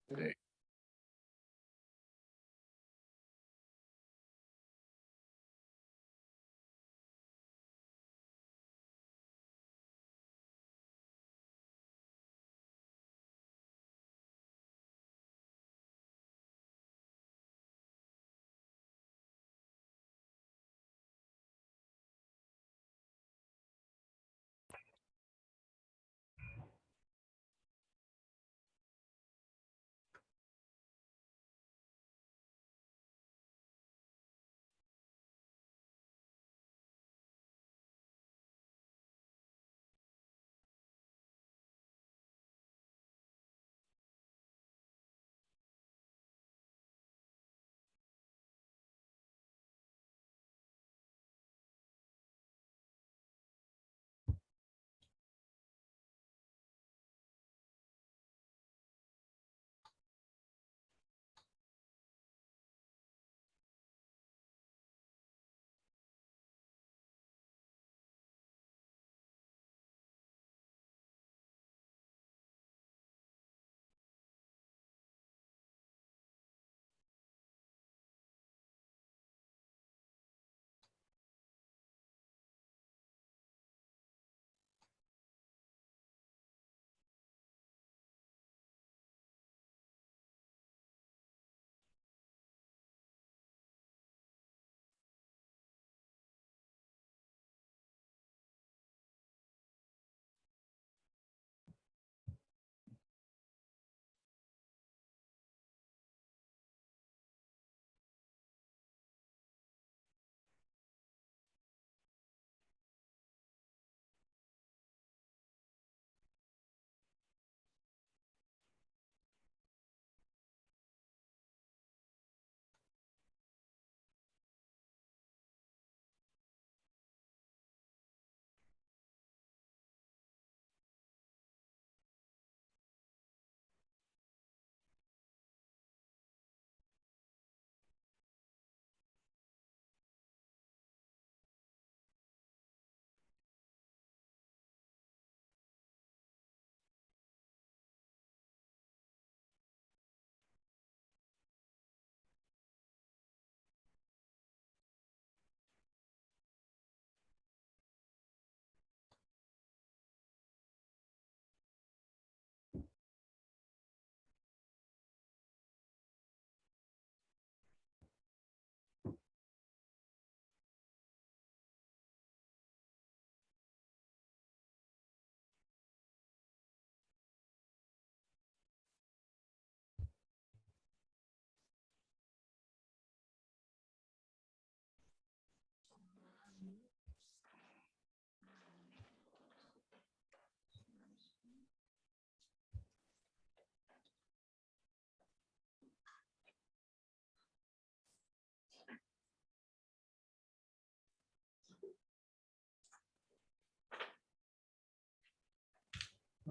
today.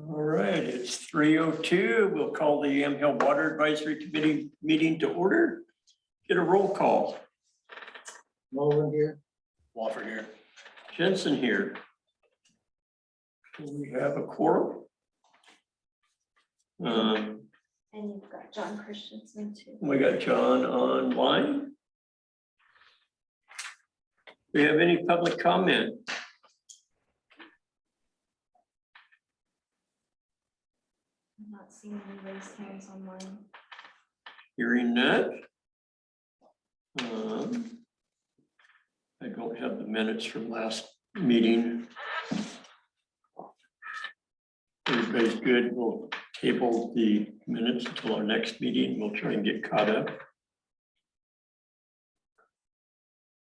All right, it's 3:02. We'll call the Yamhill Water Advisory Committee meeting to order. Get a roll call. Nolan here. Wofford here. Jensen here. We have a quorum. And you've got John Christensen too. We got John online. Do we have any public comment? I'm not seeing any raised hands online. Hearing that. I don't have the minutes from last meeting. Everybody's good. We'll table the minutes until our next meeting. We'll try and get caught up.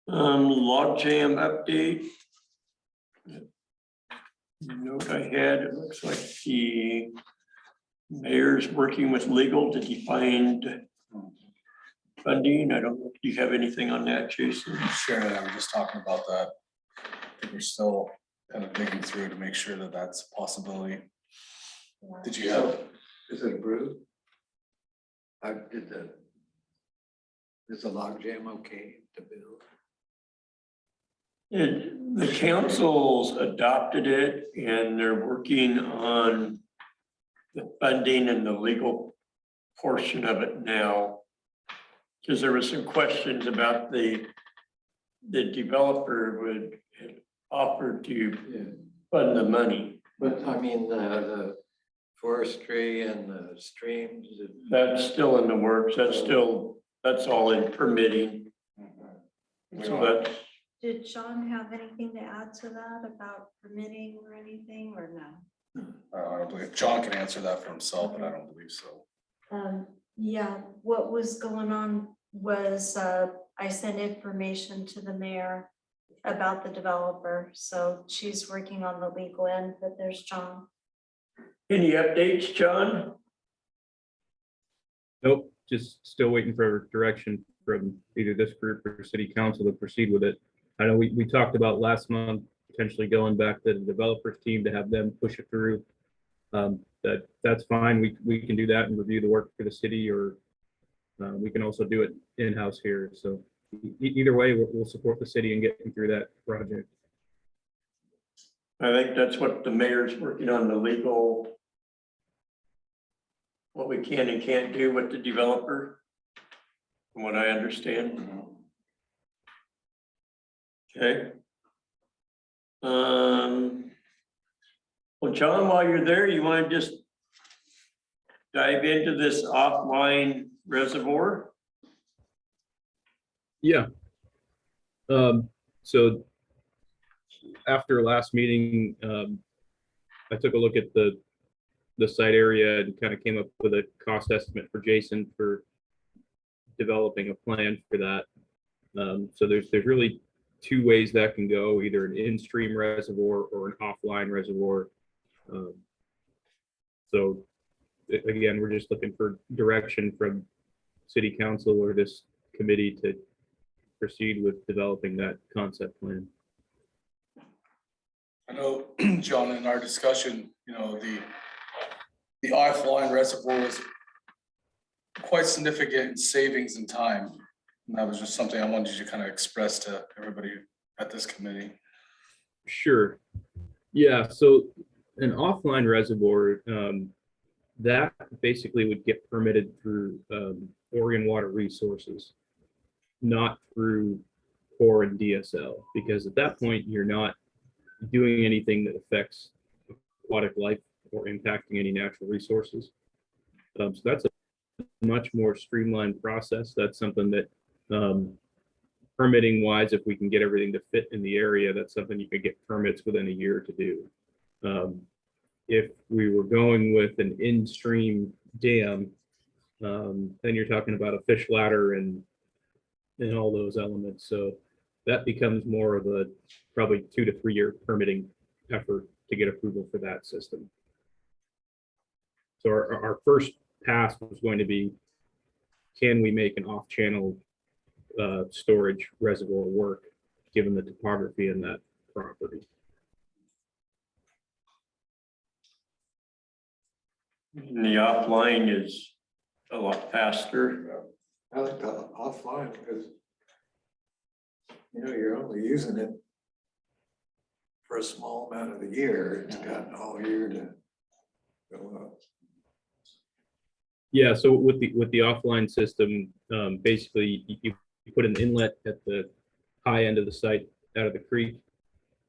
Logjam update. Note I had, it looks like the mayor's working with legal to define funding. I don't know, do you have anything on that, Jason? Sure, I was just talking about that. I think we're still kind of digging through to make sure that that's a possibility. Did you have? Is it approved? I did the. Is the log jam okay to build? The council's adopted it and they're working on the funding and the legal portion of it now? Because there was some questions about the developer would offer to Yeah, fund the money. but I mean, the forestry and the streams. That's still in the works. That's all in permitting. So that's, Did Sean have anything to add to that about permitting or anything, or no? I don't believe, John can answer that for himself, but I don't believe so. Yeah, what was going on was, I sent information to the mayor about the developer, so she's working on the legal end, but there's John. any updates, John? Nope, just still waiting for direction from either this group or city council to proceed with it. I know we talked about last month, potentially going back to the developers team to have them push it through. That's fine. We can do that and review the work for the city, or we can also do it in-house here. So either way, we'll support the city in getting through that project. I think that's what the mayor's working on, the legal, what we can and can't do with the developer, from what I understand. Okay. Well, John, while you're there, you want to just dive into this offline reservoir? Yeah. So after last meeting, I took a look at the site area and kind of came up with a cost estimate for Jason for developing a plan for that. So there's really two ways that can go, either an in-stream reservoir or an offline reservoir. So again, we're just looking for direction from city council or this committee to proceed with developing that concept plan. I know, John, in our discussion, the offline reservoir was quite significant in savings in time. And that was just something I wanted you to kind of express to everybody at this committee. Sure. Yeah, so an offline reservoir, that basically would get permitted through Oregon Water Resources, not through Core and DSL, because at that point, you're not doing anything that affects aquatic life or impacting any natural resources. So that's a much more streamlined process. That's something that permitting wise, if we can get everything to fit in the area, that's something you could get permits within a year to do. If we were going with an in-stream dam, then you're talking about a fish ladder and all those elements. So that becomes more of a probably 2 to 3 year permitting effort to get approval for that system. So our first pass was going to be, can we make an off-channel storage reservoir work, given the topography in that property? And the offline is a lot faster. I like the offline because, you're only using it for a small amount of the year. It's got all year to go up. Yeah, so with the offline system, basically you put an inlet at the high end of the site out of the creek,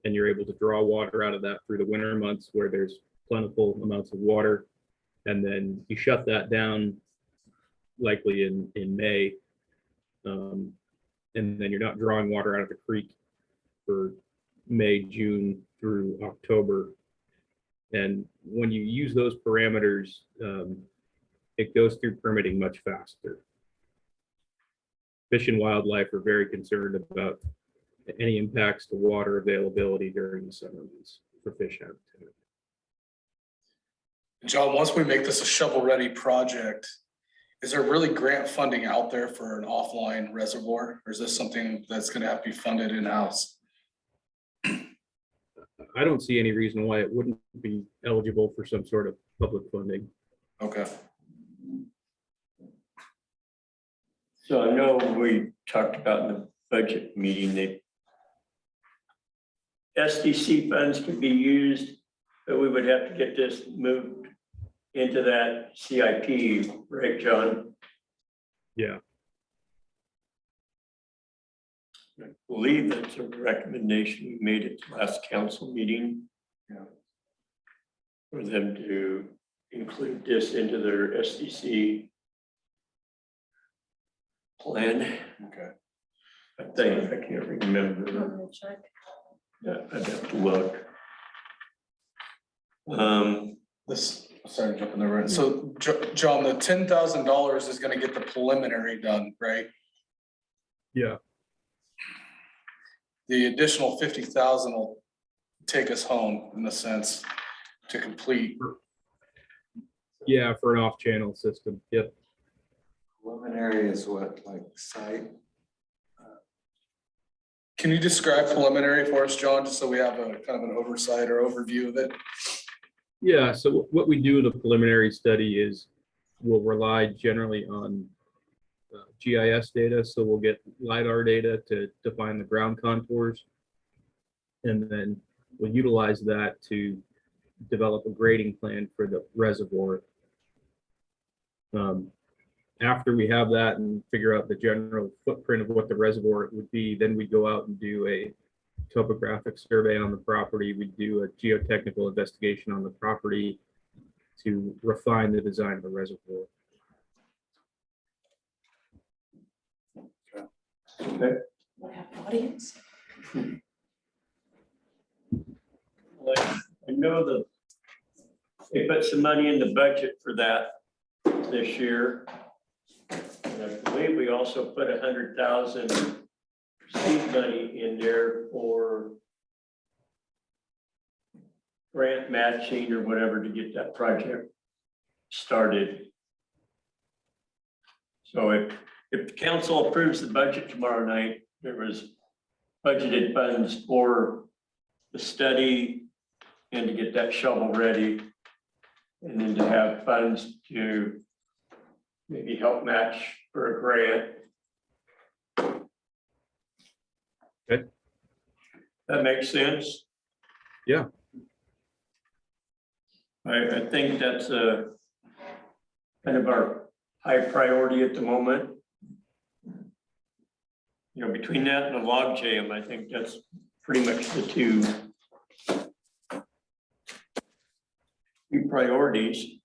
and you're able to draw water out of that through the winter months where there's plentiful amounts of water. And then you shut that down likely in May. And then you're not drawing water out of the creek for May, June through October. And when you use those parameters, it goes through permitting much faster. Fish and Wildlife are very concerned about any impacts to water availability during the summer months for fish habitat. John, once we make this a shovel-ready project, is there really grant funding out there for an offline reservoir? Or is this something that's gonna have to be funded in-house? I don't see any reason why it wouldn't be eligible for some sort of public funding. Okay. So I know we talked about in the budget meeting that SDC funds could be used, but we would have to get this moved into that CIP, right, John? Yeah, I believe that's a recommendation we made at the last council meeting. Yeah. For them to include this into their SDC plan. Okay. I think, I can't remember. Let me check. Yeah, I'd have to look. Sorry, jumping over it. So, John, the $10,000 is gonna get the preliminary done, right? yeah, The additional 50,000 will take us home in a sense to complete. yeah, for an off-channel system, yep. Preliminary is what, like site? Can you describe preliminary for us, John, just so we have a kind of an oversight or overview of it? Yeah, so what we do in a preliminary study is we'll rely generally on GIS data, so we'll get LiDAR data to define the ground contours. And then we'll utilize that to develop a grading plan for the reservoir. After we have that and figure out the general footprint of what the reservoir would be, then we go out and do a topographic survey on the property. We do a geotechnical investigation on the property to refine the design of the reservoir. Okay. Audience? Like, I know that they put some money in the budget for that this year. And I believe we also put 100,000 seed money in there for grant matching or whatever to get that project started. So if the council approves the budget tomorrow night, there was budgeted funds for the study and to get that shovel ready. And then to have funds to maybe help match for a grant. Okay. That makes sense? Yeah. I think that's a kind of our high priority at the moment. You know, between that and the log jam, I think that's pretty much the two priorities.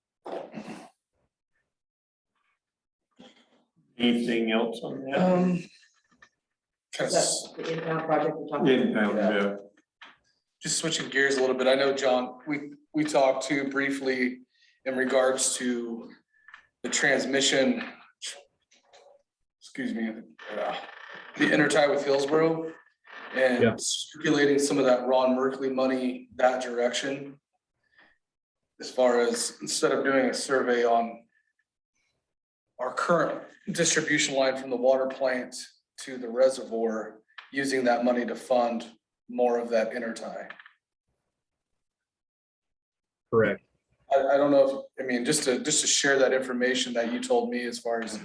Anything else on that? Kind of That's the inbound project we're talking about. Inbound, yeah. just switching gears a little bit. I know, John, we talked too briefly in regards to the transmission. Excuse me, the intertie with Hillsborough Yeah. and circulating some of that Ron Merkley money that direction. As far as instead of doing a survey on our current distribution line from the water plant to the reservoir, using that money to fund more of that intertie. Correct. I don't know if, I mean, just to share that information that you told me as far as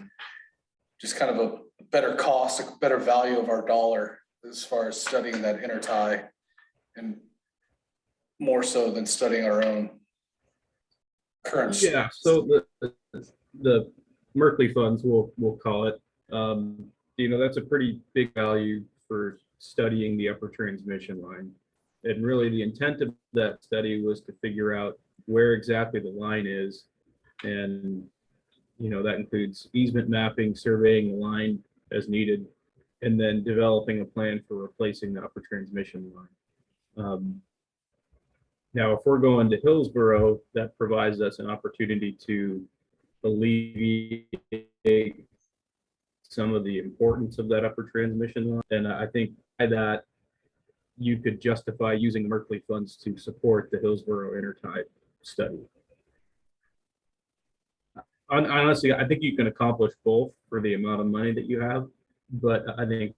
just kind of a better cost, a better value of our dollar as far as studying that intertie and more so than studying our own current. Yeah, so the Merkley funds, we'll call it, you know, that's a pretty big value for studying the upper transmission line. And really the intent of that study was to figure out where exactly the line is. And, you know, that includes easement mapping, surveying the line as needed, and then developing a plan for replacing the upper transmission line. Now, if we're going to Hillsborough, that provides us an opportunity to alleviate some of the importance of that upper transmission line. And I think by that, you could justify using Merkley funds to support the Hillsborough intertie study. Honestly, I think you can accomplish both for the amount of money that you have, but I think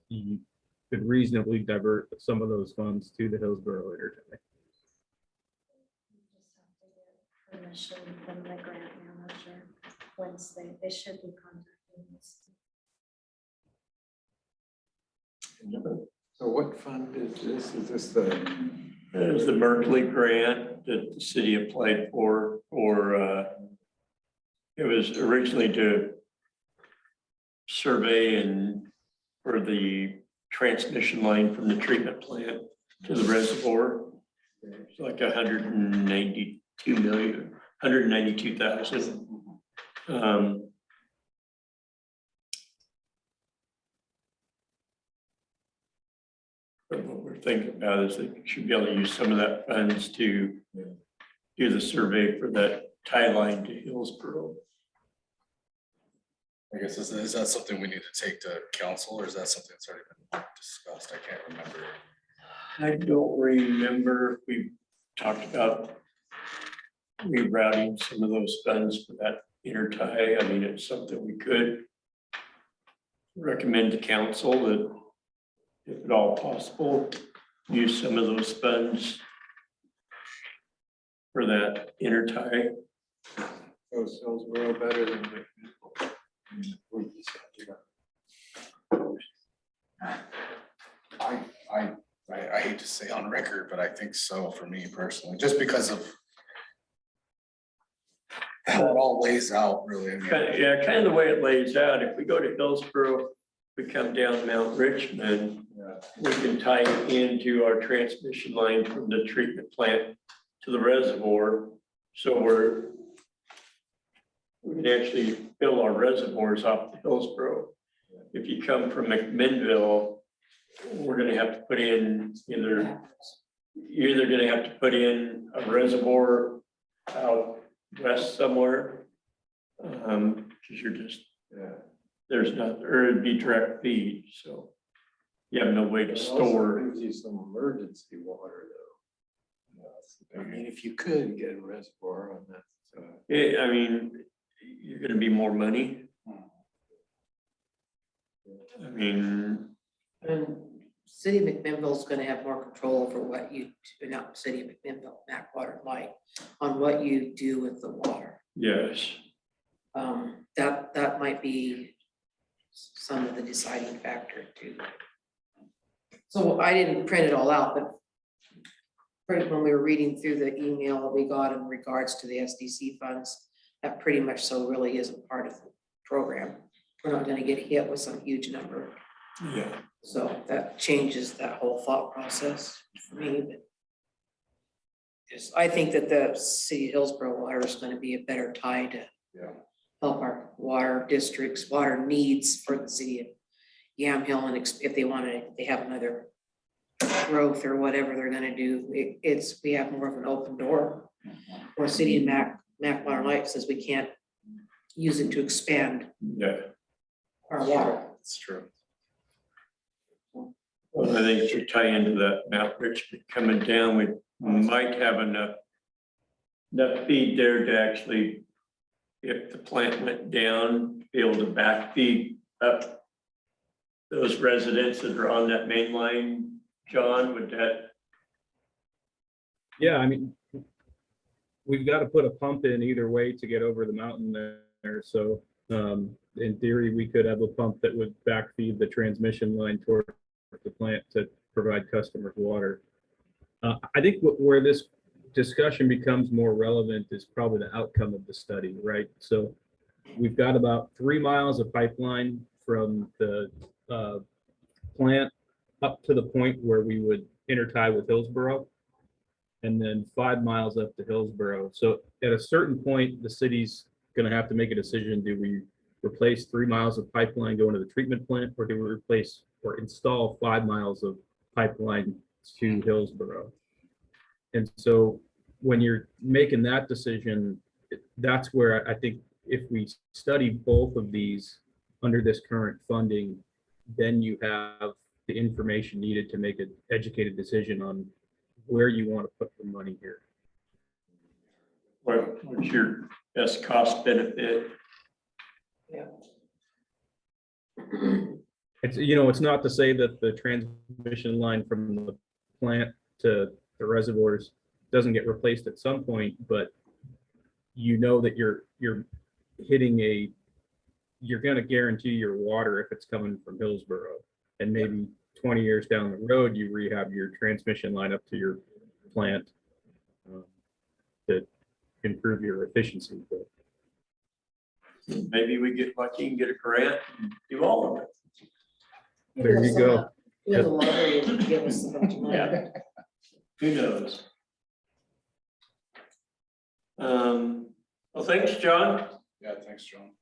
you could reasonably divert some of those funds to the Hillsborough intertie. Permission from the grant manager, once they should be contacting us. So what fund is this? Is this the, There's the Merkley grant. that the city applied for, or it was originally to survey and for the transmission line from the treatment plant to the reservoir. It's like 192,000. But what we're thinking about is they should be able to use some of that funds to do the survey for that tie line to Hillsborough. I guess, is that something we need to take to council, or is that something that's already been discussed? I can't remember. I don't remember if we talked about rerouting some of those funds for that intertie. I mean, it's something we could recommend to council that if at all possible, use some of those funds for that intertie. Those Hillsborough better than McMinnville. I hate to say on record, but I think so for me personally, just because of how it all lays out, really. I mean, Yeah, kind of the way it lays out. If we go to Hillsborough, we come down Mount Richmond, we can tie it into our transmission line from the treatment plant to the reservoir. So we can actually fill our reservoirs off the Hillsborough. If you come from McMinnville, we're gonna have to put in you're either gonna have to put in a reservoir out west somewhere. Cause you're just, there's not, or it'd be direct feed, so you have no way to store. Gives you some emergency water though. I mean, if you could get a reservoir on that. I mean, you're gonna be more money. I mean, And City of McMinnville is gonna have more control over what you, not City of McMinnville, Mac Water and Light, on what you do with the water. yes, That might be some of the deciding factor too. So I didn't print it all out, but when we were reading through the email that we got in regards to the SDC funds, that pretty much so really isn't part of the program. We're not gonna get hit with some huge number. yeah. So that changes that whole thought process for me, but I think that the city of Hillsborough water is gonna be a better tie to help our water districts, water needs for the city of Yamhill, and if they they have another growth or whatever they're gonna do, we have more of an open door. Or city of Mac Water Light says we can't use it to expand Yeah, our water. It's true. well, I think to tie into that Mount Richmond coming down, we might have enough feed there to actually, if the plant went down, be able to back feed up those residents that are on that main line. John, would that? Yeah, I mean, we've got to put a pump in either way to get over the mountain there. So in theory, we could have a pump that would backfeed the transmission line toward the plant to provide customers water. I think where this discussion becomes more relevant is probably the outcome of the study, right? So we've got about 3 miles of pipeline from the plant up to the point where we would intertie with Hillsborough, and then 5 miles up to Hillsborough. So at a certain point, the city's going to have to make a decision. Do we replace 3 miles of pipeline going to the treatment plant, or do we replace or install 5 miles of pipeline to Hillsborough? And so when you're making that decision, that's where I think if we study both of these under this current funding, then you have the information needed to make an educated decision on where you want to put the money here. What's your best cost benefit? It's, it's not to say that the transmission line from the plant to the reservoirs doesn't get replaced at some point, but that you're hitting you're going to guarantee your water if it's coming from Hillsborough, and maybe 20 years down the road, you rehab your transmission line up to your plant. to improve your efficiency, but Maybe we get lucky and get a grant and do all of it. there you go. You know, the lottery would give us a bunch of money. Yeah. Who knows? Well, thanks, John. Yeah, thanks, John.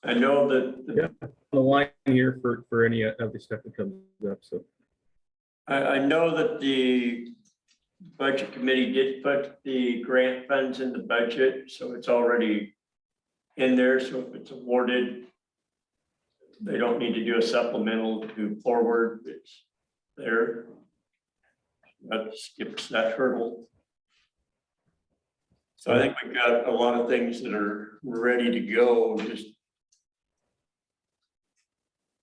I know that Yeah. On the line here for any of the stuff that comes up, so. I know that the budget committee did put the grant funds in the budget, so it's already in there, so if it's awarded, they don't need to do a supplemental to move forward, it's there. That skips that hurdle. So I think we've got a lot of things that are ready to go, just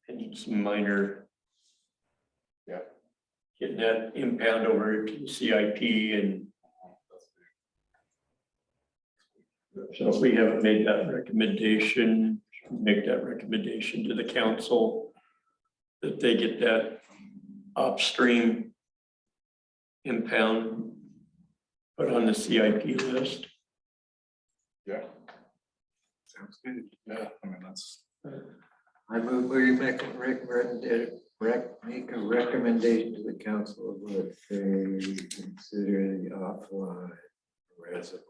I need some minor getting that impound over to the CIP and so if we haven't made that recommendation, make that recommendation to the council that they get that upstream impound put on the CIP list. Yeah, Sounds good. yeah, I mean, that's, I move we make a recommendation to the council that they consider the offline reservoir.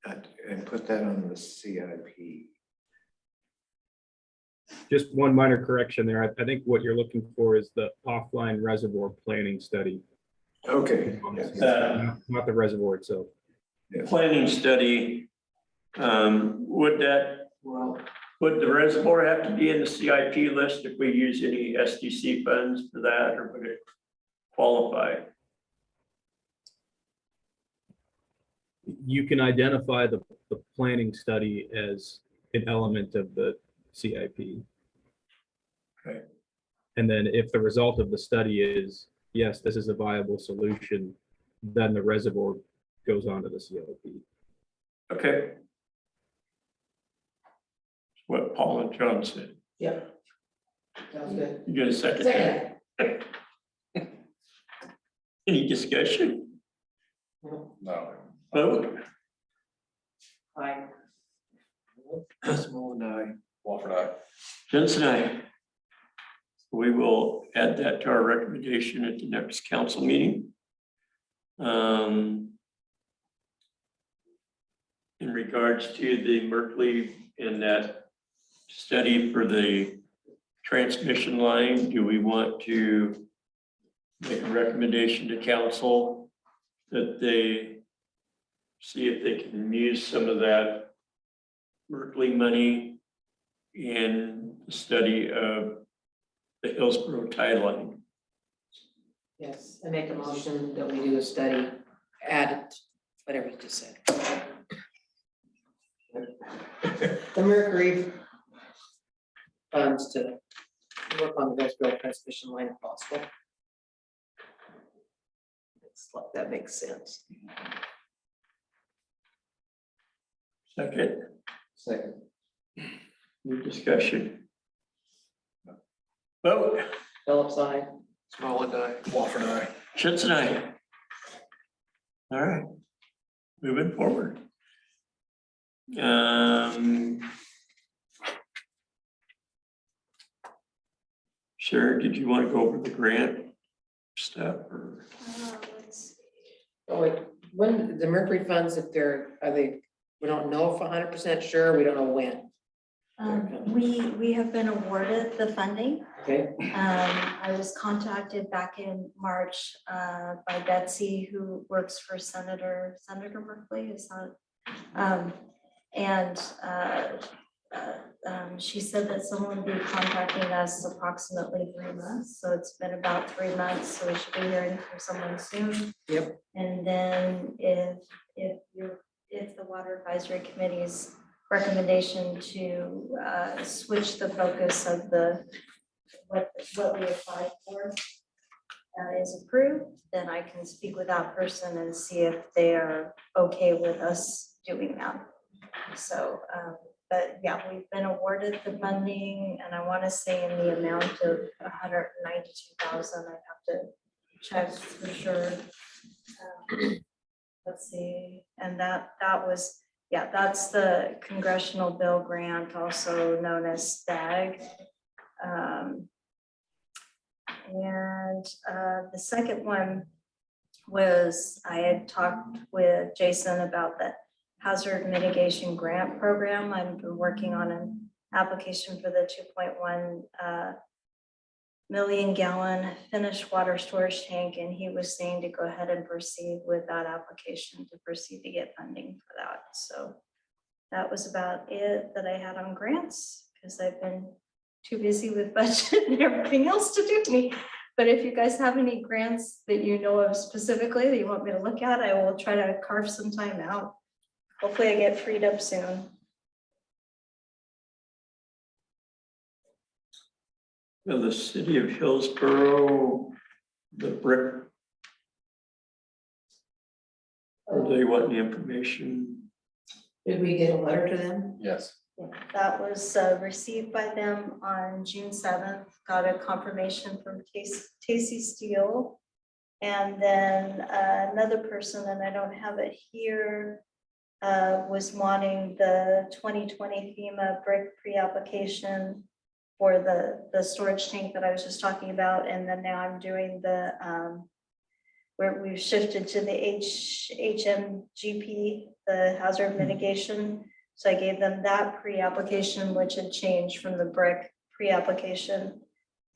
And put that on the CIP. Just one minor correction there. I think what you're looking for is the offline reservoir planning study, Okay. not the reservoir itself. Planning study, would the reservoir have to be in the CIP list if we use any SDC funds for that, or would it qualify? You can identify the planning study as an element of the CIP. Okay. And then if the result of the study is, yes, this is a viable solution, then the reservoir goes on to the CIP. Okay. That's what Paul and John said. Yep. Sounds good. You get a second? Second. Any discussion? no. Vote? Aye. Small and I. Wafford, aye. Jensen, aye. We will add that to our recommendation at the next council meeting. In regards to the Merkley and that study for the transmission line, do we want to make a recommendation to council that they see if they can use some of that Merkley money in the study of the Hillsborough tie line? Yes, I make a motion that we do a study, add it, whatever you just said. The Mercury funds to work on the Hillsborough transmission line if possible. That makes sense. Second, Second. any discussion? Vote. Phillips, aye. Small and I. Wafford, aye. Jensen, aye. All right, moving forward. Sharon, did you want to go over the grant stuff or? Let's see. Oh, wait, when the Mercury funds, if are they, we don't know if 100% sure, we don't know when. We have been awarded the funding. Okay, I was contacted back in March by Betsy, who works for Senator Merkley, is that? She said that someone will be contacting us approximately 3 months, so it's been about 3 months, so we should be hearing from someone soon. Yep. And then if the Water Advisory Committee's recommendation to switch the focus of what we applied for is approved, then I can speak with that person and see if they are okay with us doing that. So, but yeah, we've been awarded the funding, and I want to say in the amount of 192,000. I have to check for sure. Let's see, and that was, yeah, that's the Congressional Bill Grant, also known as STAG. And the second one was, I had talked with Jason about the Hazard Mitigation Grant Program. I've been working on an application for the 2.1 million gallon finished water storage tank, and he was saying to go ahead and proceed with that application to proceed to get funding for that. So that was about it that I had on grants, because I've been too busy with budget and everything else to do me. But if you guys have any grants that you know of specifically that you want me to look at, I will try to carve some time out. Hopefully I get freed up soon. Well, the city of Hillsborough, the brick, are they wanting the information? Did we get a letter to them? Yes. That was received by them on June 7th, got a confirmation from Tacey Steele. And then another person, and I don't have it here, was wanting the 2020 FEMA brick pre-application for the storage tank that I was just talking about. And then now I'm doing the, where we've shifted to the HMGP, the hazard mitigation. So I gave them that pre-application, which had changed from the brick pre-application.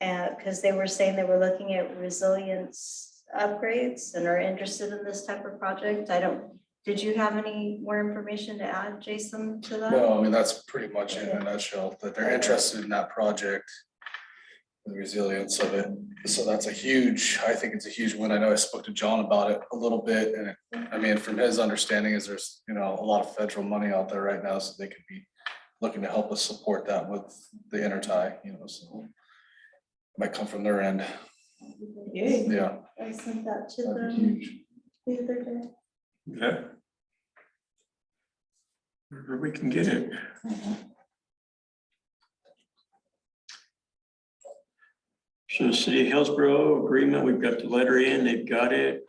And because they were saying they were looking at resilience upgrades and are interested in this type of project. Did you have any more information to add, Jason, to that? No, I mean, that's pretty much it in a nutshell, that they're interested in that project, the resilience of it. So that's a huge, I think it's a huge win. I know I spoke to John about it a little bit, and I mean, from his understanding is there's, you know, a lot of federal money out there right now, so they could be looking to help us support that with the intertie, you know, so it might come from their end. Yay. Yeah, I sent that to that'd be them huge. the other day. Yeah. Wherever we can get it. So the city of Hillsborough agreement, we've got the letter in, they've got it.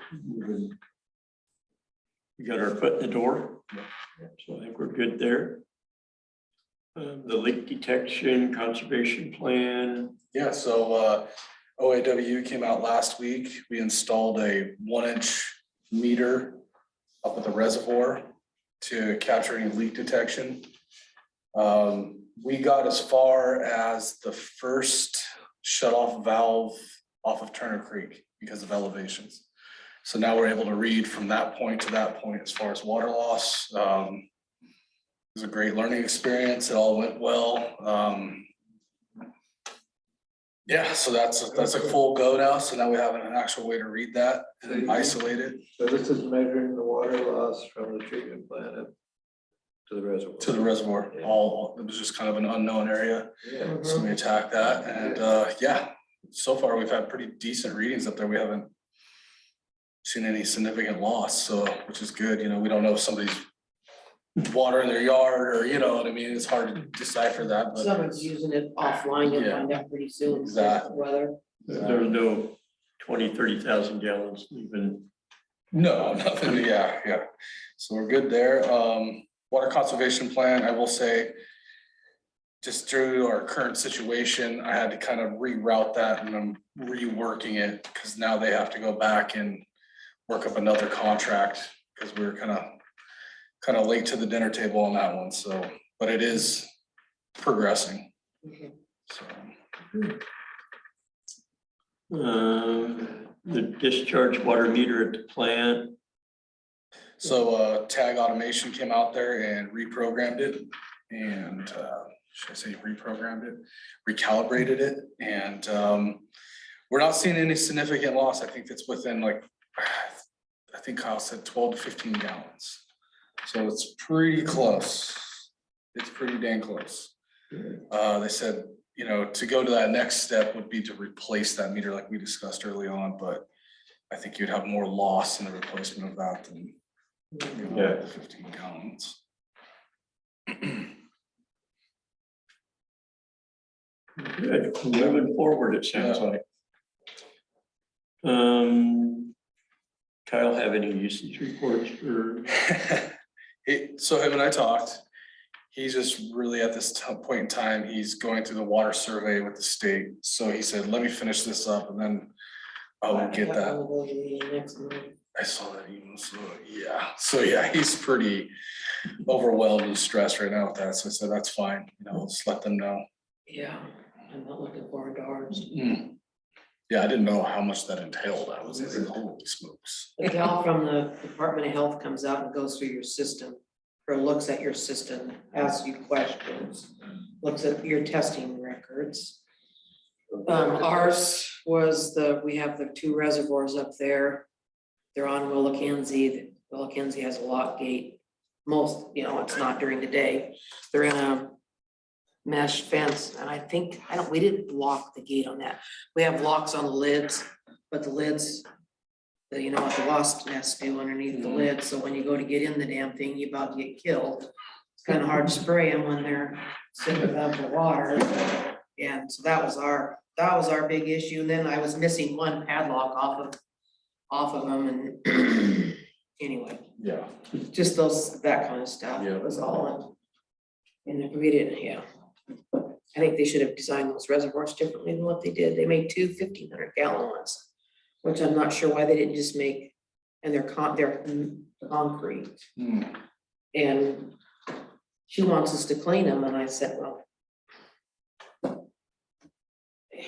We got our foot in the door. So I think we're good there. The leak detection conservation plan. Yeah, so OAW came out last week. We installed a 1-inch meter up at the reservoir to capture any leak detection. We got as far as the first shut-off valve off of Turner Creek because of elevations. So now we're able to read from that point to that point as far as water loss. It was a great learning experience. It all went well. Yeah, so that's a full go now. So now we have an actual way to read that and isolate it So this is measuring the water loss from the treatment plant up to the reservoir. to the reservoir. All, it was just kind of an unknown area. Yeah. So we attacked that and yeah, so far we've had pretty decent readings up there. We haven't seen any significant loss, so, which is good. You know, we don't know if somebody's water in their yard or, you know what I mean? It's hard to decipher that, but Someone's using it offline, you'll Yeah. find out pretty soon. Exactly. Whether, There was no 20,000-30,000 gallons even. no, nothing, yeah. So we're good there. Water conservation plan, I will say, just through our current situation, I had to kind of reroute that and I'm reworking it because now they have to go back and work up another contract because we were kind of late to the dinner table on that one, so, but it is progressing, okay. so. The discharge water meter at the plant. So Tag Automation came out there and reprogrammed it and should I say reprogrammed it, recalibrated it, and we're not seeing any significant loss. I think it's within like, I think Kyle said 12 to 15 gallons. So it's pretty close. It's pretty dang close. They said, you know, to go to that next step would be to replace that meter like we discussed early on, but I think you'd have more loss in the replacement of that than Yeah. 15 gallons. Good, moving forward, it sounds like. Kyle have any usage reports for, So him and I talked, he's just really at this point in time, he's going through the water survey with the state. So he said, let me finish this up and then I'll get that. Next month. I saw that email, so yeah, he's pretty overwhelmed and stressed right now with that, so I said, that's fine, just let them know. Yeah, I'm not looking forward to ours. Yeah, I didn't know how much that entailed, I was like, holy smokes. The gal from the Department of Health comes out and goes through your system, or looks at your system, asks you questions, looks at your testing records. Ours was we have the 2 reservoirs up there. They're on Willackenzie. Willackenzie has a lock gate. Most, it's not during the day. They're in a mesh fence, and we didn't lock the gate on that. We have locks on the lids, but the lids, what the wasp nests do underneath the lid, so when you go to get in the damn thing, you're about to get killed. It's kind of hard to spray them when they're sitting above the water. And so that was our big issue. And then I was missing one padlock off of them, and anyway, Yeah. just that kind of stuff. Yeah. It was all. And if we didn't, yeah. I think they should have designed those reservoirs differently than what they did. They made 2 1,500-gallon ones, which I'm not sure why they didn't just make, and they're concrete. And she wants us to clean them, and I said, well,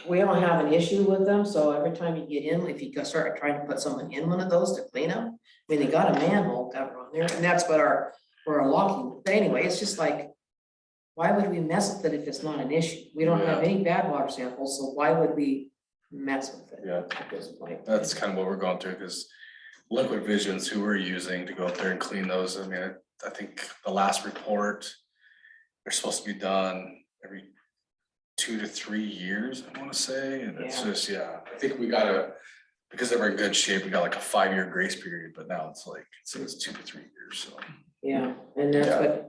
we don't have an issue with them, so every time you get in, if you start trying to put someone in one of those to clean them, I mean, they got a manhole cover on there, and that's what where our locking, but anyway, it's just like, why would we mess with it if it's not an issue? We don't have any bad water samples, so why would we mess with it? Yeah. At this point? That's kind of what we're going through, because Liquid Visions, who we're using to go up there and clean those, I mean, I think the last report, they're supposed to be done every 2 to 3 years, I want to say, and it's just, I think we gotta, because they were in good shape, we got like a 5-year grace period, but now it's like, it says 2 to 3 years, so. Yeah, and that's what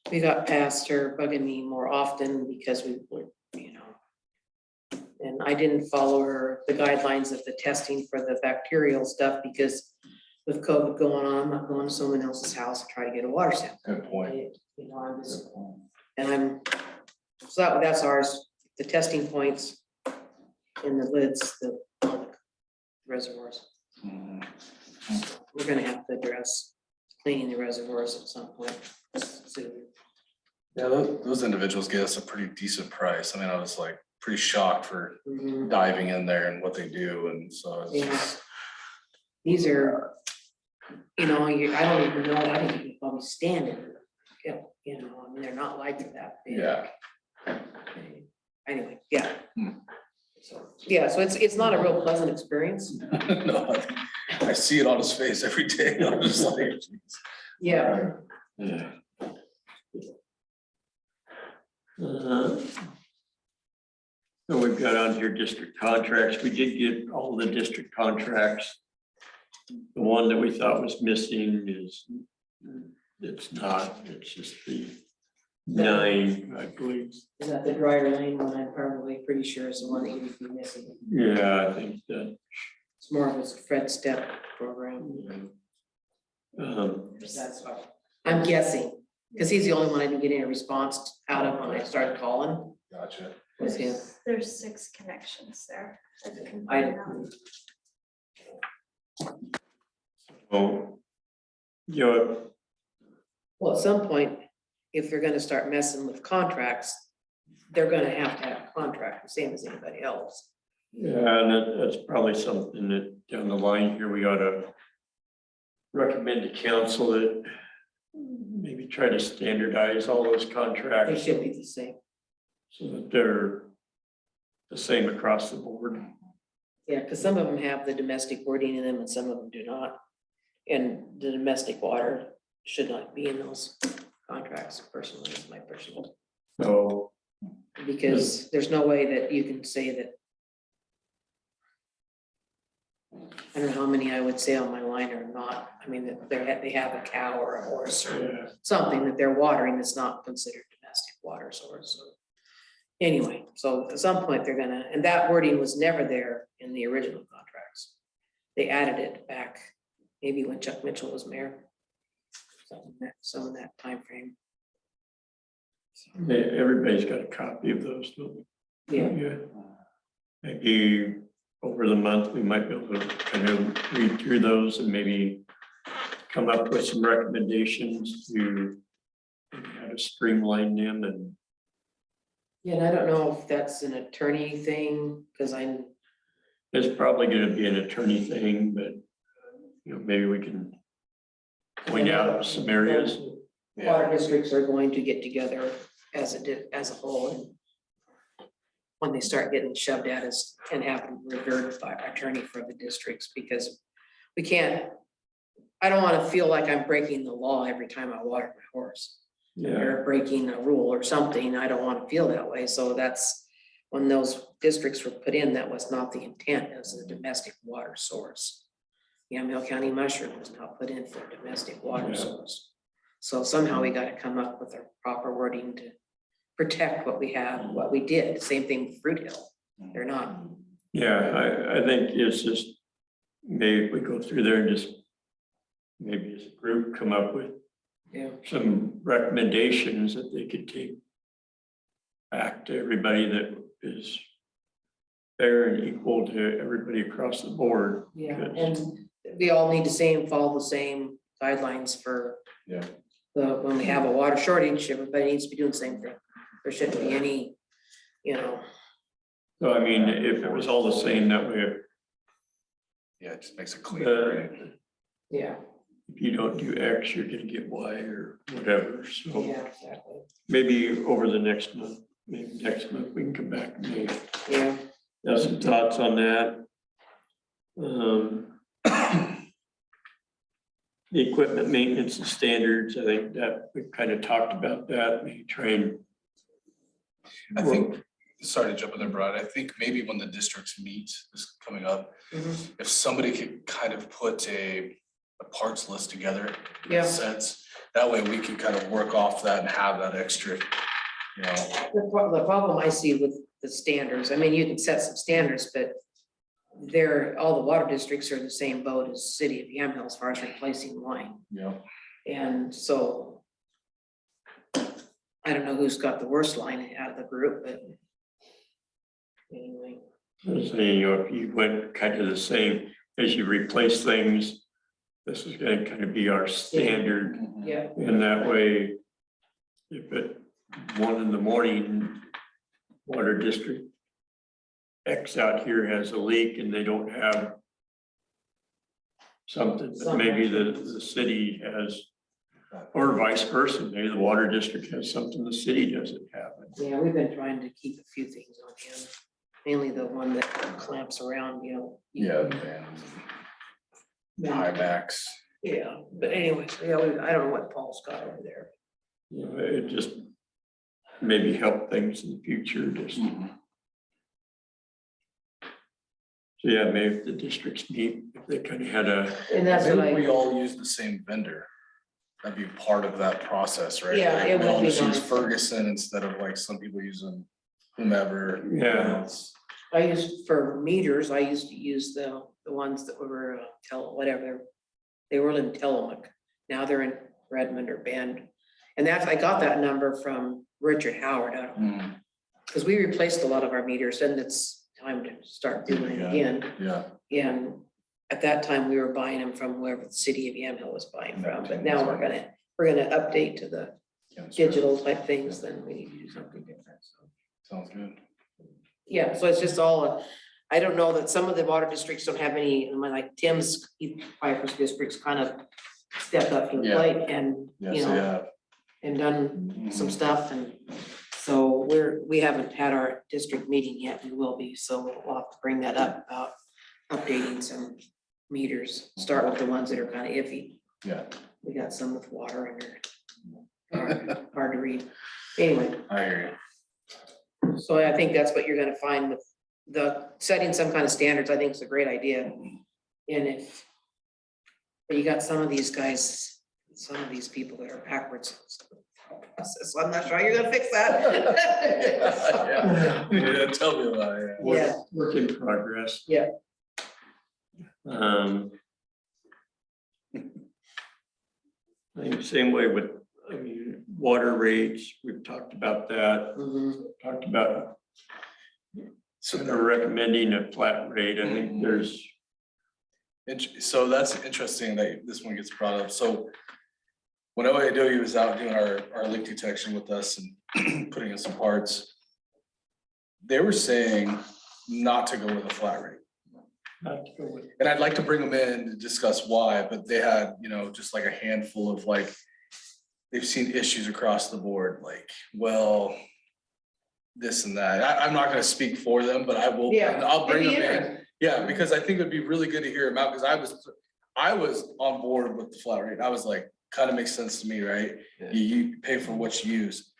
we got past her bugging me more often because we were, and I didn't follow the guidelines of the testing for the bacterial stuff because with COVID going on, I'm not going to someone else's house to try to get a water sample. Good point. I'm just, so that's ours, the testing points in the lids, the reservoirs. We're gonna have to address cleaning the reservoirs at some point soon. Yeah, those individuals get us a pretty decent price. I mean, I was like pretty shocked for diving in there and what they do, and so. It's just, These are, I don't even know, I didn't even probably stand in it. I mean, they're not like that big. yeah. Anyway, so it's not a real pleasant experience. No, I see it on his face every day. I'm just like, geez. Yeah. So we've got on here district contracts. We did get all the district contracts. The one that we thought was missing it's not, it's just the 9, I believe. Is that the dryer lane one? I'm probably pretty sure is the one that you would be missing. Yeah, I think that. It's more of a Fred Step program. That's what I'm guessing, because he's the only one I didn't get any response out of when I started calling. Gotcha. Was him. There's 6 connections there. I can I find out. Well, Well, at some point, if they're gonna start messing with contracts, they're gonna have to have a contract, the same as anybody else. yeah, and that's probably something that down the line here, we ought to recommend to council that maybe try to standardize all those They contracts should be the same. so that they're the same across the board. Yeah, because some of them have the domestic wording in them and some of them do not. And the domestic water should not be in those contracts personally, is my personal. So, Because there's no way that you can say that. I don't know how many I would say on my line or not. I mean, that they have a cow or a horse or yeah, something that they're watering that's not considered domestic water source. So anyway, so at some point they're gonna, and that wording was never there in the original contracts. they added it back, maybe when Chuck Mitchell was mayor. Some of that timeframe. Everybody's got a copy of those, don't they? Yeah, Maybe over the month, we might be able to kind of read through those and maybe come up with some recommendations to how to streamline them and yeah, and I don't know if that's an attorney thing, because it's probably gonna be an attorney thing, but maybe we can point out some areas. water districts are going to get together as a whole. And when they start getting shoved at us and have them reverted by attorney for the districts, because we can't, I don't want to feel like I'm breaking the law every time I water my horse. Yeah, Or breaking a rule or something. I don't want to feel that way. So that's when those districts were put in, that was not the intent as a domestic water source. Yamhill County Mushroom was not put in for a domestic water Yeah. source. So somehow we got to come up with a proper wording to protect what we have, what we did. Same thing with Fruit Hill. They're not. yeah, I think it's just, maybe if we go through there and just maybe as a group come up with Yeah. some recommendations that they could take back to everybody that is fair and equal to everybody across the board. Yeah, because- and we all need to follow the same guidelines for. Yeah. When we have a water shortage, everybody needs to be doing the same thing. There shouldn't be any, So I mean, if it was all the same, that way, Yeah, it just makes it clear, right? yeah, if you don't do X, you're gonna get Y or whatever, so yeah, exactly, maybe over the next month, maybe next month, we can come back and maybe yeah. have some thoughts on that. The equipment maintenance and standards, I think that we kind of talked about that, maybe try and. I think, sorry to jump in there, Brian, I think maybe when the districts meet, this coming up, Mhm. if somebody could kind of put a parts list together. in a Yeah. Sense, that way we can kind of work off that and have that extra, The problem I see with the standards, I mean, you can set some standards, but all the water districts are in the same boat as City of Yamhill as far as replacing line. And so I don't know who's got the worst line out of the group, but anyway, Saying, if you went kind of the same, as you replace things, this is gonna kind of be our standard. yeah, And that way, if at 1 a.m, water district X out here has a leak and they don't have something, but maybe the city has, or vice versa, maybe the water district has something the city doesn't have. yeah, we've been trying to keep a few things on hand. Mainly the one that clamps around, Yeah, vans, high backs. Yeah, but anyway, yeah, I don't know what Paul's got over there. It just maybe help things in the future, just. So yeah, maybe if the districts meet, if they kind of had And that's what Maybe we I, all use the same vendor. That'd be part of that process, right? Yeah, it We would all be just use nice. Ferguson instead of like some people using whomever. Yeah. I used for meters, I used to use the ones that were whatever. They were in Tillamook. Now they're in Redmond or Bend. And I got that number from Richard Howard out of, because we replaced a lot of our meters and it's time to start doing it again. Yeah. And at that time, we were buying them from whoever the City of Yamhill was buying from, but now we're gonna update to the digital type things, then we need to do something different, so. Sounds good. Yeah, so it's just all, I don't know that some of the water districts don't have any, like Tim's, Piper's districts kind of stepped up to the Yeah. plate and, Yes, you know, yeah. and done some stuff, and so we haven't had our district meeting yet, we will be, so we'll have to bring that up about updating some meters, start with the ones that are kind of iffy. Yeah, We got some with water and they're hard to read. Anyway, I hear so I think that's what you're gonna find with the setting some kind of standards, I think is a great idea. And if but you got some of these guys, some of these people that are backwards. So I'm not sure you're gonna fix that. Yeah, tell me about it. Yeah. work in progress. I think same way with, I mean, water rates, we've talked about that, Mhm. talked about So sort of recommending a flat rate. I think there's, So that's interesting that this one gets brought up. So when OAW was out doing our leak detection with us and putting in some parts, they were saying not to go with a flat rate. not to go with, And I'd like to bring them in to discuss why, but they had, you know, just like a handful of like, they've seen issues across the board, like, well, this and that. I'm not gonna speak for them, but I will, Yeah, I'll bring it'd them be in. interesting. Yeah, because I think it'd be really good to hear them out, because I was on board with the flat rate. I was like, kind of makes sense to me, right? You pay for what you use.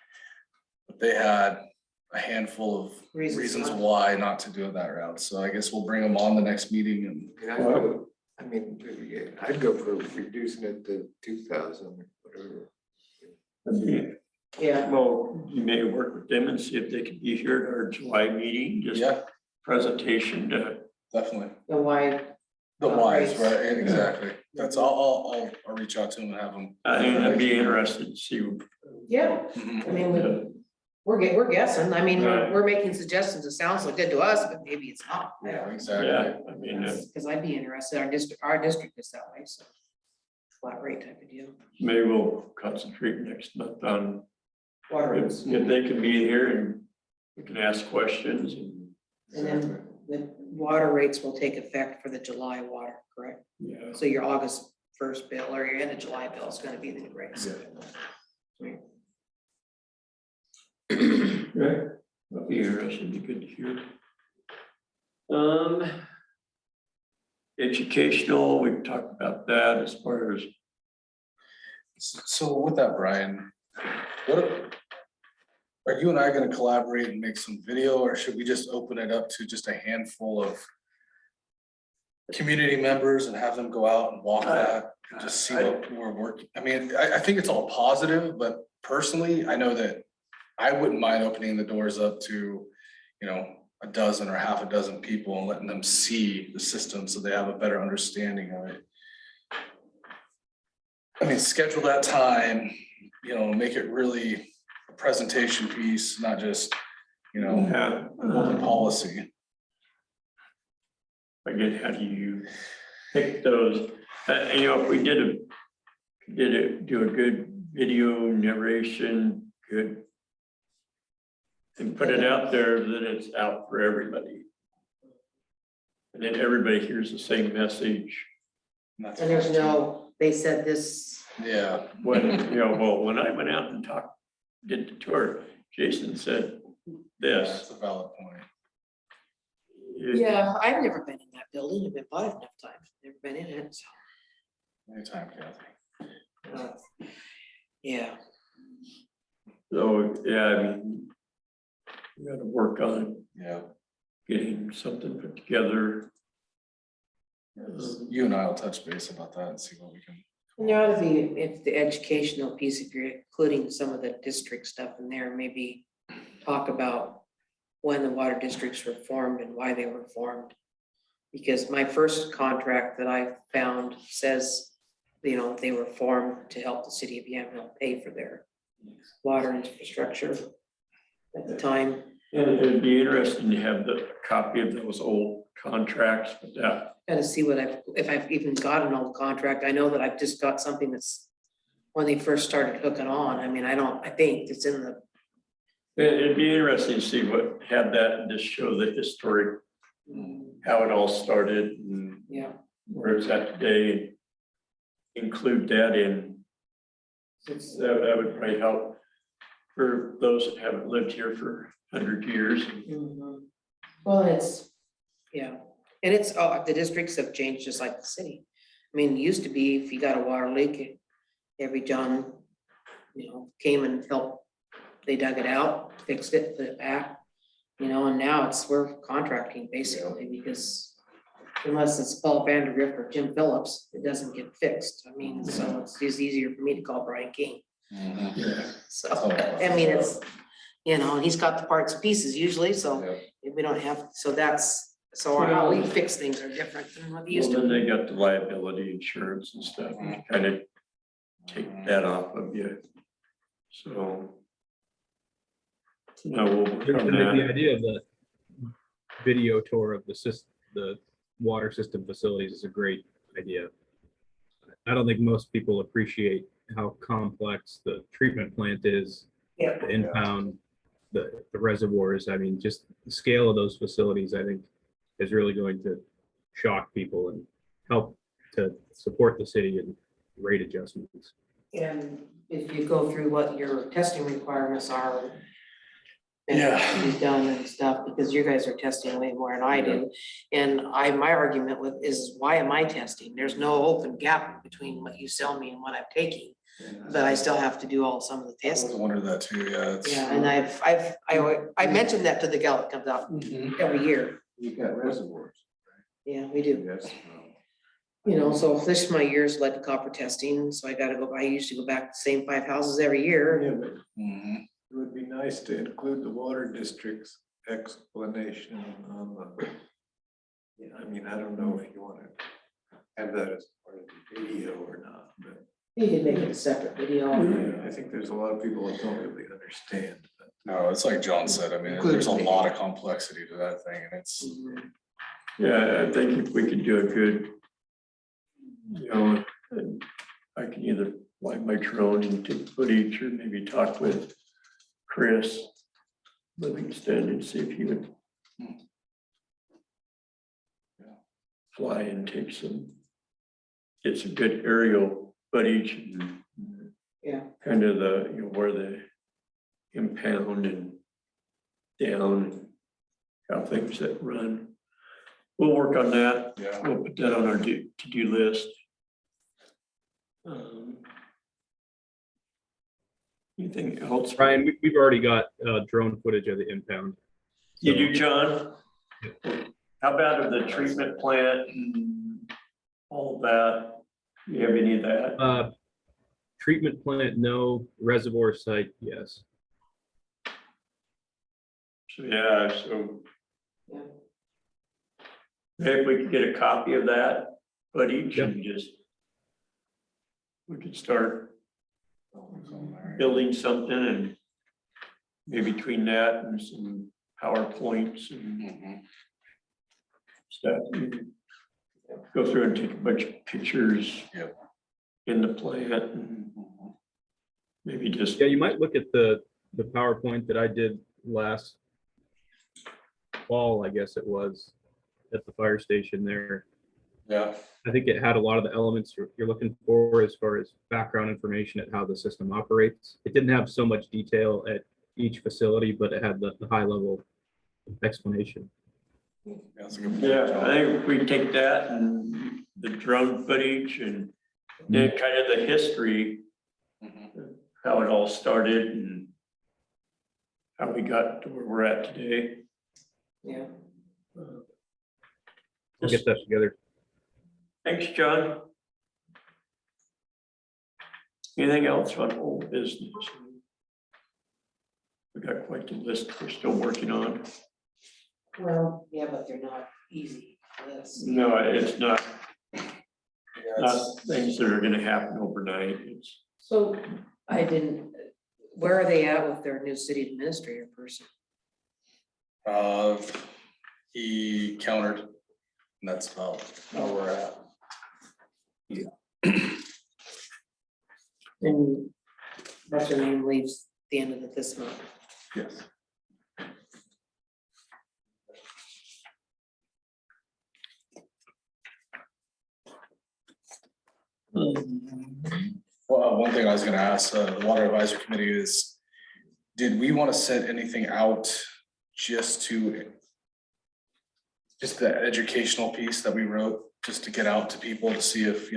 But they had a handful of reasons not. why not to do it that route. So I guess we'll bring them on the next meeting and I mean, I'd go for reducing it to 2,000 or whatever. I mean, Yeah, well, you may work with them and see if they can be here at our July meeting, just yeah, presentation to, definitely. the why, The whys, rates. right? Exactly. That's all. I'll reach out to them and have them. I think I'd be interested to see. yeah, Mhm. I mean, we're guessing, I mean, Right. we're making suggestions, it sounds like good to us, but maybe it's not. Yeah, exactly. Yeah, I mean, Cause I'd be interested, our district is that way, so. Flat rate type of deal. maybe we'll concentrate next month on Water if rates. they can be here and we can ask questions and, And then the water rates will take effect for the July water, correct? yeah. So your August first bill or your end of July bill is gonna be the new rates. Right. That'd be interesting, be good to hear. Educational, we've talked about that as far as, So with that, Brian, are you and I gonna collaborate and make some video, or should we just open it up to just a handful of community members and have them go out and walk that and just see what we're working? I mean, I think it's all positive, but personally, I know that I wouldn't mind opening the doors up to, you know, a dozen or half a dozen people and letting them see the system so they have a better understanding of it. I mean, schedule that time, you know, make it really a presentation piece, not just, you know, yeah. open policy. Again, how do you pick those? You know, if we do a good video narration, good. And put it out there, that it's out for everybody. And then everybody hears the same message. that's And there's fine. no, they said this, Yeah, When, you know, well, when I went out and did the tour, Jason said this. that's a valid point. yeah, I've never been in that building, I've been by it enough times, never been in it, so. Anytime, Kathy. Yeah, So, yeah, I mean, we gotta work on Yeah, getting something put together. you and I will touch base about that and see what we can. and there ought to be, if the educational piece, if you're including some of the district stuff in there, maybe talk about when the water districts were formed and why they were formed. Because my first contract that I found says, you know, they were formed to help the city of Yamhill pay for their water infrastructure at the time. And it'd be interesting to have the copy of those old contracts, but that, Gotta see what if I've even got an old contract. I know that I've just got something that's when they first started hooking on. I mean, I think it's in the, it'd be interesting to see have that and just show the history, how it all started and yeah. where it's at today. Include that in, that would probably help for those that haven't lived here for 100 years. Mhm. Well, it's, yeah, and it's, the districts have changed just like the city. I mean, it used to be if you got a water leak, every John, you know, came and helped. They dug it out, fixed it, put it back, you know, and now we're contracting basically because unless it's Paul Vandergrift or Jim Phillips, it doesn't get fixed. I mean, so it's just easier for me to call Brian King. Yeah. So, I mean, it's, you know, and he's got the parts and pieces usually, so if we don't have, so that's, So how we fix things are different than what they used Well, to then be. they got the liability insurance and stuff, kind of take that off of you. So. No, we'll work The on the that. idea of the video tour of the water system facilities is a great idea. I don't think most people appreciate how complex the treatment plant is, Yeah. the impound, the reservoirs. I mean, just the scale of those facilities, I think, is really going to shock people and help to support the city in rate adjustments. And if you go through what your testing requirements are. And Yeah. what can be done and stuff, because you guys are testing way more than I do. And my argument is why am I testing? There's no open gap between what you sell me and what I'm taking. But I still have to do some of the I was testing. wondering that too, yeah. it's- Yeah, and I mentioned that to the gal that comes out Mhm. every year. You got reservoirs, Yeah, we do. yes. You know, so this is my year's lead copper testing, so I used to go back to the same 5 houses every year. Yeah, but Mhm. it would be nice to include the water district's explanation on the. Yeah, I mean, I don't know if you want to have that as part of the video or not, but You could make it a separate video. yeah, I think there's a lot of people that don't really understand. No, it's like John said, I mean, there's a lot of complexity to that thing and it's, Yeah, I think if we could do a good, and I can either fly my drone and take footage or maybe talk with Chris Livingston and see if he would fly and get some good aerial footage. And Yeah. kind of where the impound and down, and how things that run. We'll work on that. yeah. We'll put that on our to-do list. Anything else? Brian, we've already got drone footage of the impound. You So- do, John? How about of the treatment plant and all of that? You have any of that? Treatment plant, no. Reservoir site, yes. So, yeah, so. Yeah. Maybe we could get a copy of that footage and just. We could start building something and maybe between that and some PowerPoints and Mhm. stuff. you can Go through and take a bunch of pictures. Yep. In the plant and maybe just. Yeah, you might look at the PowerPoint that I did last fall, I guess it was, at the fire station there. Yeah, I think it had a lot of the elements you're looking for as far as background information at how the system operates. It didn't have so much detail at each facility, but it had the high level explanation. that's a good point. Yeah, John. I think if we take that and the drone footage and then kind of the history, Mhm. how it all started and how we got to where we're at today. Yeah. We'll get that together. Thanks, John. Anything else on old business? We got quite the list we're still working on. Well, yeah, but they're not easy. Yes. No, it's not Yeah, it's- things that are gonna happen overnight. It's, So where are they at with their new city administrator person? He countered, and that's about where we're at. And what's her name leaves the end of this month? Yes. Well, one thing I was gonna ask, the Water Advisory Committee is, did we want to send anything out just the educational piece that we wrote, just to get out to people to see if,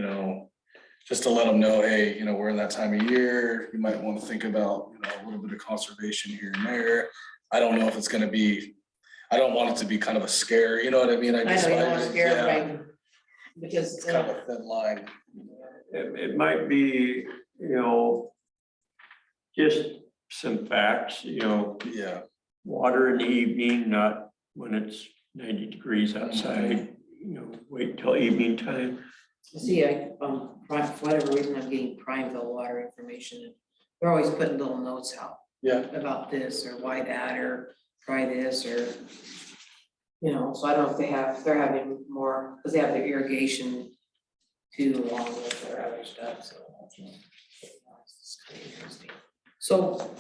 just to let them know, hey, we're in that time of year, you might want to think about, a little bit of conservation here and there. I don't know if it's gonna be, I don't want it to be kind of a scare, you know what I mean? I know you don't want to scare yeah, everybody. Because, It's kind of a thin line. it might be, just some facts, Yeah, water in the evening, not when it's 90 degrees outside, wait till evening time. See, for whatever reason, I'm getting Primeville water information. They're always putting little notes out Yeah, about this or why that, or try this, or, so I don't know if they're having more, because they have their irrigation too, along with their other stuff, so. It's kind of interesting. So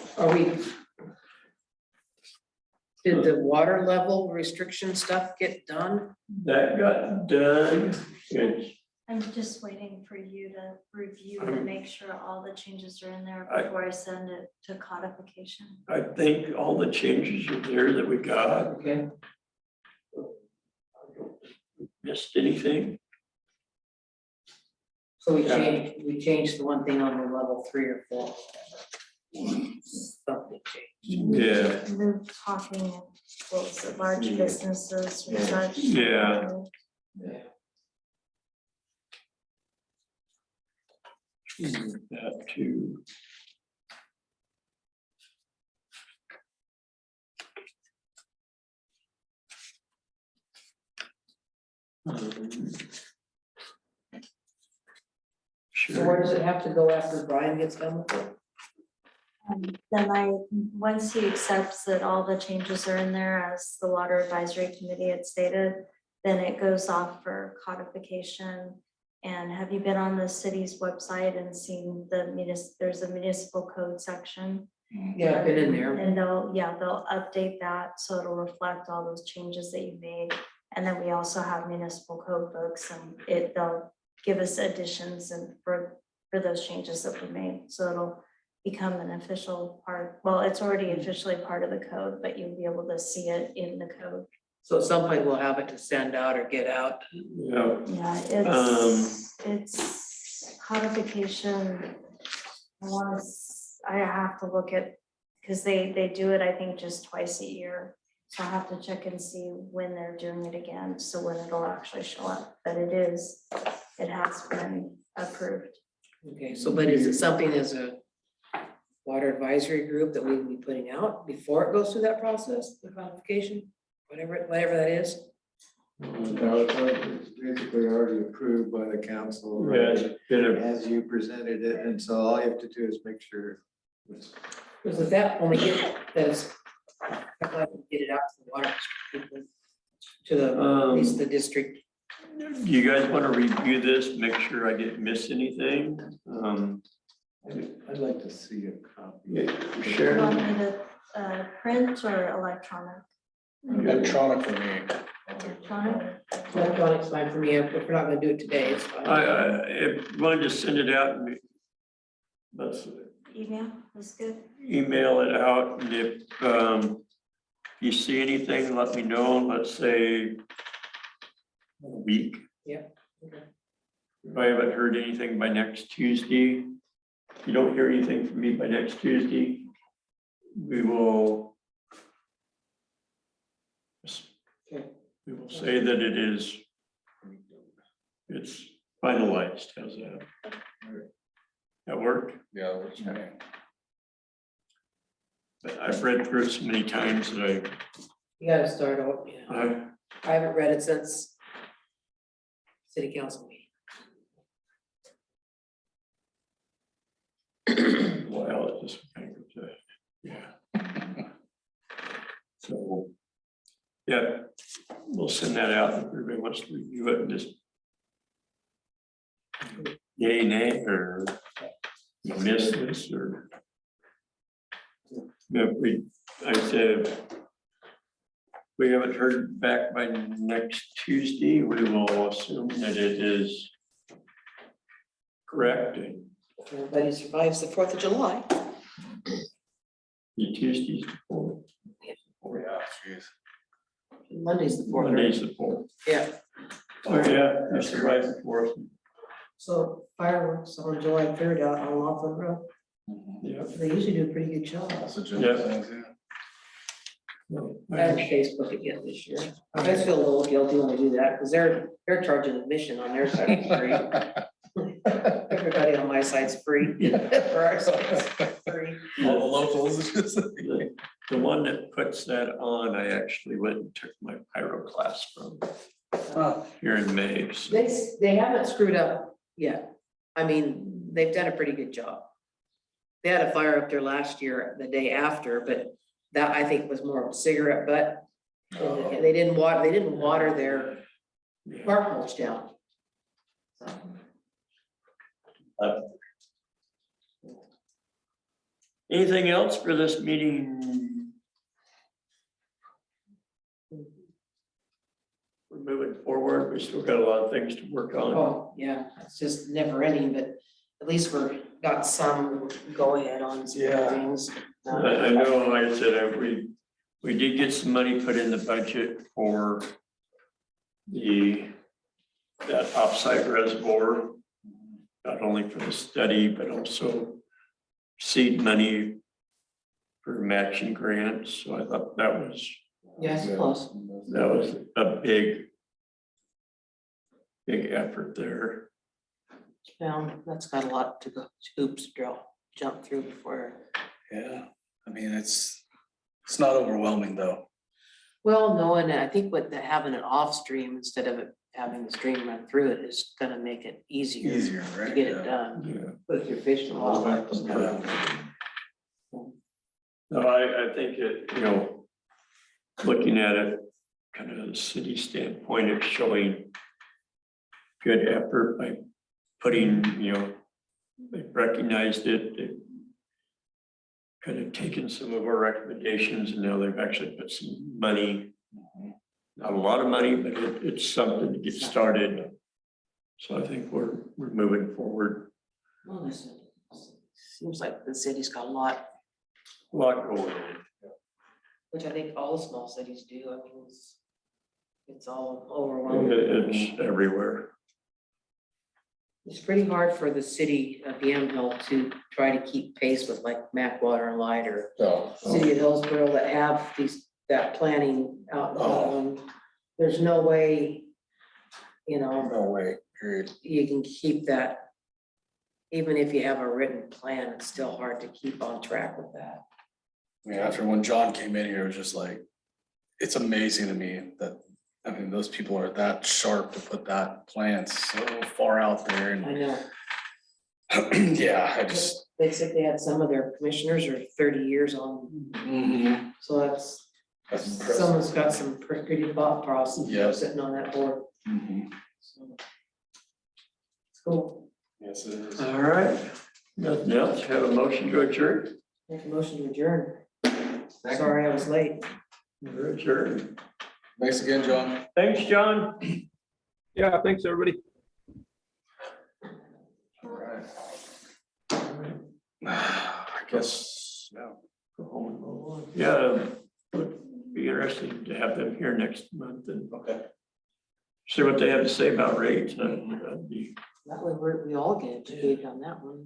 did the water level restriction stuff get done? That got done. It's, I'm just waiting for you to review and make sure all the changes are in there I- before I send it to codification. I think all the changes are there that we got. Okay. Missed anything? So we Yeah. changed the one thing on the level 3 or 4. Something changed. Yeah. Move talking, what was it, large businesses or such. Yeah. That too. So where Sure. does it have to go after Brian gets done with it? Then once he accepts that all the changes are in there as the Water Advisory Committee had stated, then it goes off for codification. And have you been on the city's website and seen there's a municipal code section? Yeah, I've been in there. And they'll update that, so it'll reflect all those changes that you made. And then we also have municipal code books, and they'll give us additions and for those changes that we made, so it'll become an official part. Well, it's already officially part of the code, but you'll be able to see it in the code. So at some point we'll have it to send out or get out. Yeah, Yeah, it's codification. I have to look at, because they do it, I think, just twice a year. So I have to check and see when they're doing it again, so when it'll actually show up, but it has been approved. Okay, so but is it something as a water advisory group that we will be putting out before it goes through that process, the codification, whatever that is? No, it's basically already approved by the council. yeah, it's been a, As you presented it, and so all you have to do is make sure it's Because with that, when we get this, I'm glad we get it out to the water people, to the, at least the district. do you guys want to review this, make sure I didn't miss anything? I'd like to see a copy. Do you Sure. want me to print or electronic? electronic for me. Electronic? Electronic's fine for me, if we're not gonna do it today, it's fine. If you want to just send it out, and let's Email is good. email it out, and if you see anything, let me know, let's say a week. Yeah. Okay. If I haven't heard anything by next Tuesday, if you don't hear anything from me by next Tuesday, we will Okay. say that it's finalized, how's that? That work? Yeah, that works for me. But I've read through it so many times that You gotta start out, yeah. I haven't read it since city council meeting. well, it just kind of, yeah. So, yeah, we'll send that out if everybody wants to review it and just yay, nay, or you miss this, or yeah, I said, we haven't heard back by next Tuesday, we will assume that it is correct, and Everybody survives the 4th of July. the Tuesday's the fourth. Oh, yeah, jeez. Monday's the 4th. right? Monday's the fourth. Yeah, Oh, yeah, that's the right before us. so fireworks on July 3rd out on Laughlin Road. Yeah. They usually do a pretty good job. That's a Yeah. general thing, too. I haven't Facebook it yet this year. I just feel a little guilty when we do that, because they're charging admission on their side of the street. Everybody on my side's free. For our side, it's free. All the locals. The one that puts that on, I actually went and took my pyro class from here in May. So They haven't screwed up yet. I mean, they've done a pretty good job. They had a fire up there last year, the day after, but that I think was more of a cigarette butt. And they didn't water their yeah. bark mulch down. So, Anything else for this meeting? We're moving forward. We still got a lot of things to work on. oh, yeah, it's just never ending, but at least we're got some go ahead on some Yeah. things. I know, like I said, we did get some money put in the budget for that offsite reservoir. Not only for the study, but also seed money for matching grants. So I thought that was Yes, close. a big effort there. That's got a lot to go, hoops to jump through before. Yeah, I mean, it's not overwhelming though. Well, no, and I think having an off stream instead of it having the stream run through it is gonna make it easier Easier, to right? get it Yeah. done Yeah. with your fish and wildlife stuff. No, I think it, looking at it, kind of the city standpoint, it's showing good effort by putting, they've recognized it, they've kind of taken some of our recommendations and now they've actually put some money, not a lot of money, but it's something to get started. So I think we're moving forward. Well, seems like the city's got a lot, A lot going on. which I think all the small cities do. I mean, it's all overwhelming. It's everywhere. It's pretty hard for the city of Yamhill to try to keep pace with like Mackwater and Light or So, City of Hillsborough that have that planning out. There's no way, no way, period. you can keep that. Even if you have a written plan, it's still hard to keep on track with that. I mean, after when John came in here, it was just like, it's amazing to me that, I mean, those people are that sharp to put that plan so far out there I and, know. yeah, I just. They said they had some of their commissioners are 30 years on, Mhm. so that's, That's impressive. someone's got some pretty thought process Yeah. sitting on that board. Mhm. So, it's cool. Yes, it is. All right. Nothing else? Have a motion to adjourn? Make a motion to adjourn. Sorry I was late. We're adjourned. Thanks again, John. Thanks, John. Yeah, thanks, everybody. All right. I guess, yeah. Go home and go on. Yeah, would be interesting to have them here next month and Okay. see what they have to say about rates. That'd be That way we all get educated on that one.